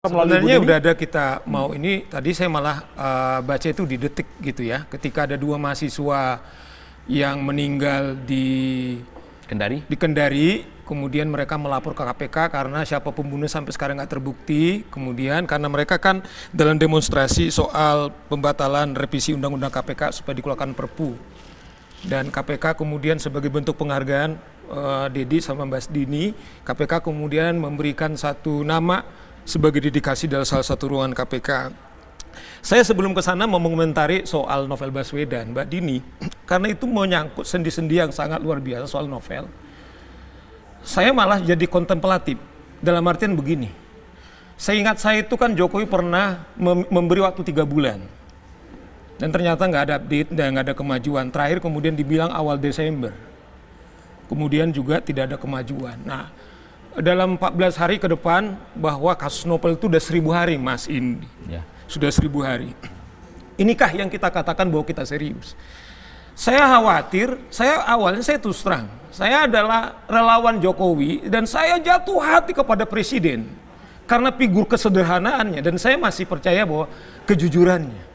Sebenarnya udah ada kita mau ini, tadi saya malah baca itu di Detik gitu ya, ketika ada 2 mahasiswa yang meninggal di Kendari, kemudian mereka melapor ke KPK karena siapa pembunuh sampai sekarang nggak terbukti, kemudian karena mereka kan dalam demonstrasi soal pembatalan revisi Undang-Undang KPK supaya dikeluarkan Perpu, dan KPK kemudian sebagai bentuk penghargaan Dedi sama Mbak Dini, KPK kemudian memberikan satu nama sebagai dedikasi dalam salah satu ruangan KPK. Saya sebelum ke sana mau mengomentari soal novel Baswedan, Mbak Dini, karena itu menyangkut sendi-sendi yang sangat luar biasa soal novel. Saya malah jadi kontemplatif, dalam artian begini. Seingat saya itu kan Jokowi pernah memberi waktu 3 bulan. Dan ternyata nggak ada update dan nggak ada kemajuan. Terakhir kemudian dibilang awal Desember. Kemudian juga tidak ada kemajuan. Nah, dalam 14 hari ke depan bahwa kasus novel itu udah 1000 hari, Mas Indi. Ya. Sudah 1000 hari. Inikah yang kita katakan bahwa kita serius? Saya khawatir, awalnya saya terus terang, saya adalah relawan Jokowi dan saya jatuh hati kepada Presiden karena figur kesederhanaannya, dan saya masih percaya bahwa kejujurannya.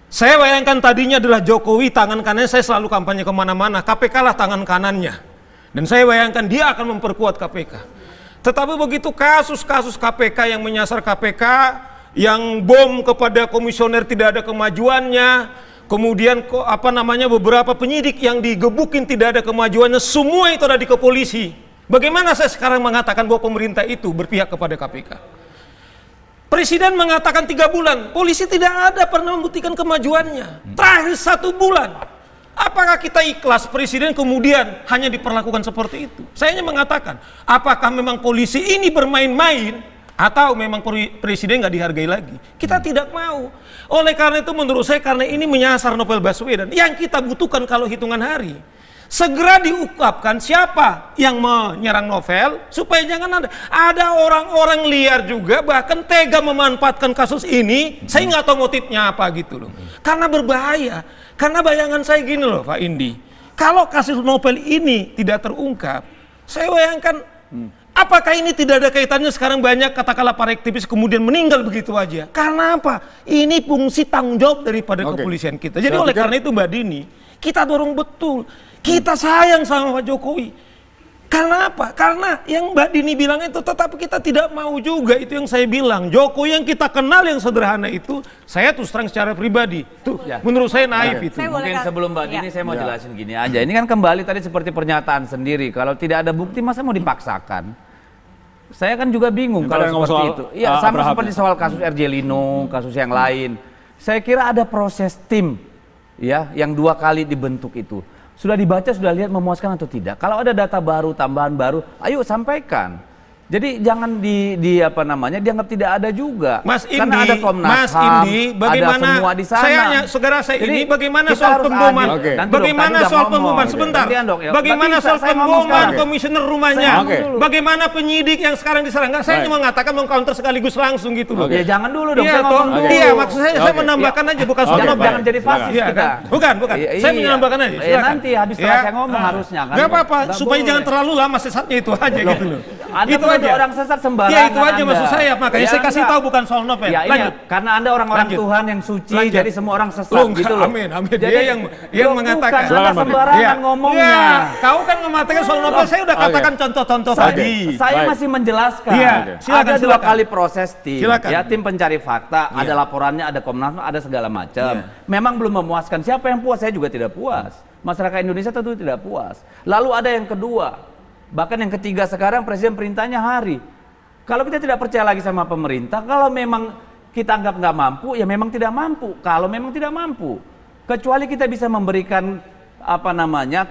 Saya bayangkan tadinya adalah Jokowi tangan kanannya, saya selalu kampanye kemana-mana, KPK lah tangan kanannya. Dan saya bayangkan dia akan memperkuat KPK. Tetapi begitu kasus-kasus KPK yang menyasar KPK, yang bom kepada komisioner tidak ada kemajuannya, kemudian beberapa penyidik yang digebukin tidak ada kemajuannya, semua itu ada di kepolisi. Bagaimana saya sekarang mengatakan bahwa pemerintah itu berpihak kepada KPK? Presiden mengatakan 3 bulan, polisi tidak ada pernah membuktikan kemajuannya. Terakhir 1 bulan. Apakah kita ikhlas Presiden kemudian hanya diperlakukan seperti itu? Saya hanya mengatakan, apakah memang polisi ini bermain-main atau memang Presiden nggak dihargai lagi? Kita tidak mau. Oleh karena itu menurut saya, karena ini menyasar novel Baswedan, yang kita butuhkan kalau hitungan hari, segera diungkapkan siapa yang menyerang novel, supaya jangan ada orang-orang liar juga bahkan tega memanfaatkan kasus ini. Saya nggak tahu motifnya apa gitu loh, karena berbahaya. Karena bayangan saya gini loh Pak Indi, kalau kasus novel ini tidak terungkap, saya bayangkan apakah ini tidak ada kaitannya sekarang banyak katakanlah para aktivis kemudian meninggal begitu aja. Karena apa? Ini fungsi tanggung jawab daripada kepolisian kita. Jadi oleh karena itu Mbak Dini, kita dorong betul, kita sayang sama Pak Jokowi. Karena apa? Karena yang Mbak Dini bilang itu, tetapi kita tidak mau juga. Itu yang saya bilang, Jokowi yang kita kenal yang sederhana itu, saya terus terang secara pribadi, tuh menurut saya naif itu. Mungkin sebelum Mbak Dini saya mau jelasin gini aja. Ini kan kembali tadi seperti pernyataan sendiri, kalau tidak ada bukti masa mau dipaksakan? Saya kan juga bingung kalau seperti itu. Iya, sama seperti soal kasus RJ Lino, kasus yang lain. Saya kira ada proses tim ya yang 2 kali dibentuk itu. Sudah dibaca, sudah lihat memuaskan atau tidak. Kalau ada data baru, tambahan baru, ayo sampaikan. Jadi jangan dianggap tidak ada juga. Mas Indi, karena ada Komnas HAM, bagaimana, ada semua di sana. Bagaimana soal pemboman? Bagaimana soal pemboman? Sebentar. Bagaimana soal pemboman komisioner rumahnya? Bagaimana penyidik yang sekarang diserang? Saya hanya mengatakan mengcounter sekaligus langsung gitu loh. Ya jangan dulu dong. Iya, maksud saya menambahkan aja, bukan soal jangan jadi fasis kita. Bukan. Saya menambahkan aja. Nanti habis setelah saya ngomong harusnya kan. Gak apa-apa, supaya jangan terlalu lama sesatnya itu aja gitu loh. Itu aja orang sesat sembarangan. Ya itu aja maksud saya, makanya saya kasih tahu bukan soal novel. Ya, lanjut. Karena Anda orang-orang Tuhan yang suci, jadi semua orang sesat gitu loh. Amin. Dia yang mengatakan. Anda sembarangan ngomongnya. Ya, kau kan mengatakan soal novel, saya udah katakan contoh-contoh tadi. Saya masih menjelaskan. Ada 2 kali proses tim. Ya, tim pencari fakta, ada laporannya, ada Komnas HAM, ada segala macam. Memang belum memuaskan. Siapa yang puas? Saya juga tidak puas. Masyarakat Indonesia tentu tidak puas. Lalu ada yang kedua. Bahkan yang ketiga sekarang Presiden perintahnya hari. Kalau kita tidak percaya lagi sama pemerintah, kalau memang kita anggap nggak mampu, ya memang tidak mampu. Kalau memang tidak mampu, kecuali kita bisa memberikan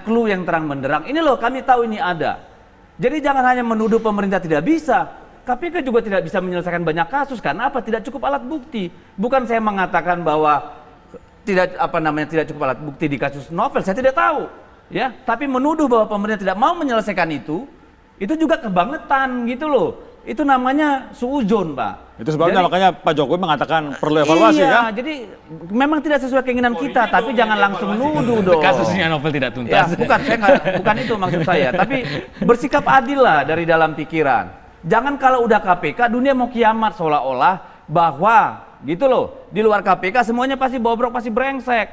clue yang terang benderang. Ini loh, kami tahu ini ada. Jadi jangan hanya menuduh pemerintah tidak bisa. KPK juga tidak bisa menyelesaikan banyak kasus. Karena apa? Tidak cukup alat bukti. Bukan saya mengatakan bahwa tidak cukup alat bukti di kasus novel. Saya tidak tahu. Ya, tapi menuduh bahwa pemerintah tidak mau menyelesaikan itu juga kebangetan gitu loh. Itu namanya suudzon, Pak. Itu sebabnya makanya Pak Jokowi mengatakan perlu evaluasi ya. Jadi memang tidak sesuai keinginan kita, tapi jangan langsung nuduh dong. Kasusnya novel tidak tuntas. Ya, bukan itu maksud saya, tapi bersikap adil lah dari dalam pikiran. Jangan kalau udah KPK dunia mau kiamat seolah-olah bahwa gitu loh, di luar KPK semuanya pasti bobrok, pasti brengsek.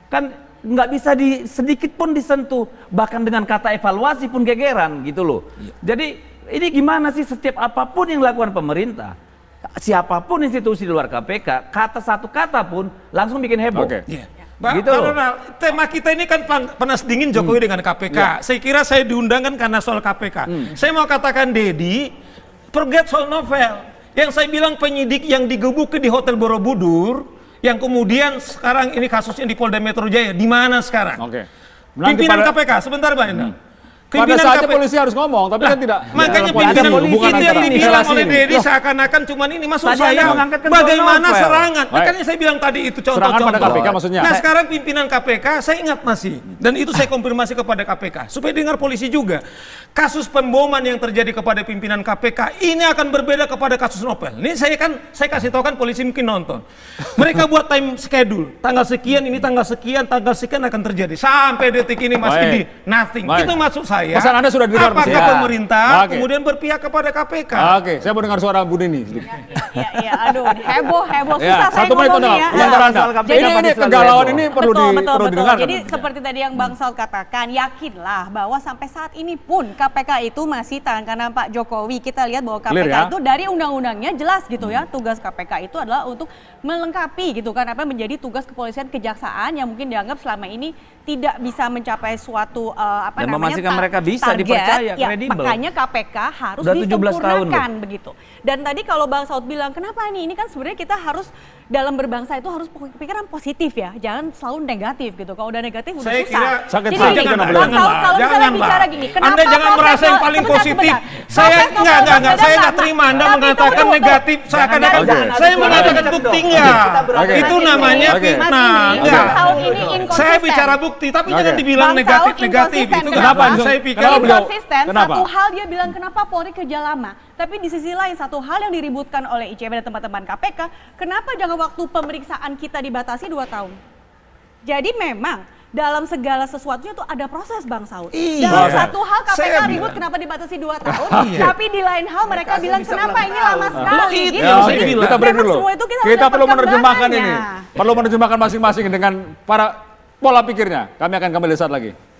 Kan nggak bisa sedikit pun disentuh, bahkan dengan kata evaluasi pun gegeran gitu loh. Jadi ini gimana sih, setiap apapun yang dilakukan pemerintah, siapapun institusi di luar KPK, kata satu kata pun langsung bikin heboh. Gitu loh. Tema kita ini kan panas dingin Jokowi dengan KPK. Saya kira saya diundangkan karena soal KPK. Saya mau katakan Dedi, forget soal novel. Yang saya bilang penyidik yang digebuki di Hotel Borobudur, yang kemudian sekarang ini kasusnya di Polda Metro Jaya, di mana sekarang? Pimpinan KPK, sebentar Pak Endang. Pada saatnya polisi harus ngomong, tapi kan tidak. Makanya pimpinan polisi yang dibilang oleh Dedi seakan-akan cuman ini, maksud saya bagaimana serangan. Makanya saya bilang tadi itu contoh-contoh. Serangan pada KPK maksudnya. Nah sekarang pimpinan KPK, saya ingat masih, dan itu saya konfirmasi kepada KPK, supaya dengar polisi juga. Kasus pemboman yang terjadi kepada pimpinan KPK ini akan berbeda kepada kasus novel. Ini saya kasih tahu kan, polisi mungkin nonton. Mereka buat time schedule, tanggal sekian ini, tanggal sekian akan terjadi. Sampai detik ini masih di nothing. Itu maksud saya. Pesan Anda sudah dengar. Apakah pemerintah kemudian berpihak kepada KPK? Oke, saya mau dengar suara Bu Nini. Iya, aduh, heboh, susah saya ngomongnya. Jadi ini kegalauan ini perlu didengar. Jadi seperti tadi yang Bang Saud katakan, yakinlah bahwa sampai saat ini pun KPK itu masih tangan kanan Pak Jokowi. Kita lihat bahwa KPK itu dari undang-undangnya jelas gitu ya, tugas KPK itu adalah untuk melengkapi gitu kan, apa menjadi tugas kepolisian kejaksaan yang mungkin dianggap selama ini tidak bisa mencapai suatu memastikan mereka bisa target, dipercaya, kredibel. Makanya KPK harus Udah 17 tahun disempurnakan begitu. Dan tadi kalau Bang Saud bilang kenapa ini kan sebenarnya kita harus dalam berbangsa itu harus pikiran positif ya, jangan selalu negatif gitu. Kalau udah negatif udah saya susah. Kira sakit Jadi hati gini, kan Bang Saud kalau misalnya bicara gini, kenapa Anda jangan merasa yang paling positif. Saya enggak, saya enggak terima Anda mengatakan negatif. Seakan-akan saya mengatakan bukti enggak. Itu namanya fitnah. Enggak. Saya bicara bukti, tapi jangan dibilang negatif. Itu kenapa? Saya pikir konsisten. Satu hal dia bilang kenapa Polri kerja lama. Tapi di sisi lain satu hal yang diributkan oleh ICW dan teman-teman KPK, kenapa jangan waktu pemeriksaan kita dibatasi 2 tahun? Jadi memang dalam segala sesuatunya tuh ada proses Bang Saud. Dalam satu hal KPK ribut kenapa dibatasi 2 tahun, tapi di lain hal mereka bilang kenapa ini lama sekali. Kita break dulu. Kita perlu menerjemahkan ini. Perlu menerjemahkan masing-masing dengan para pola pikirnya. Kami akan kembali saat lagi.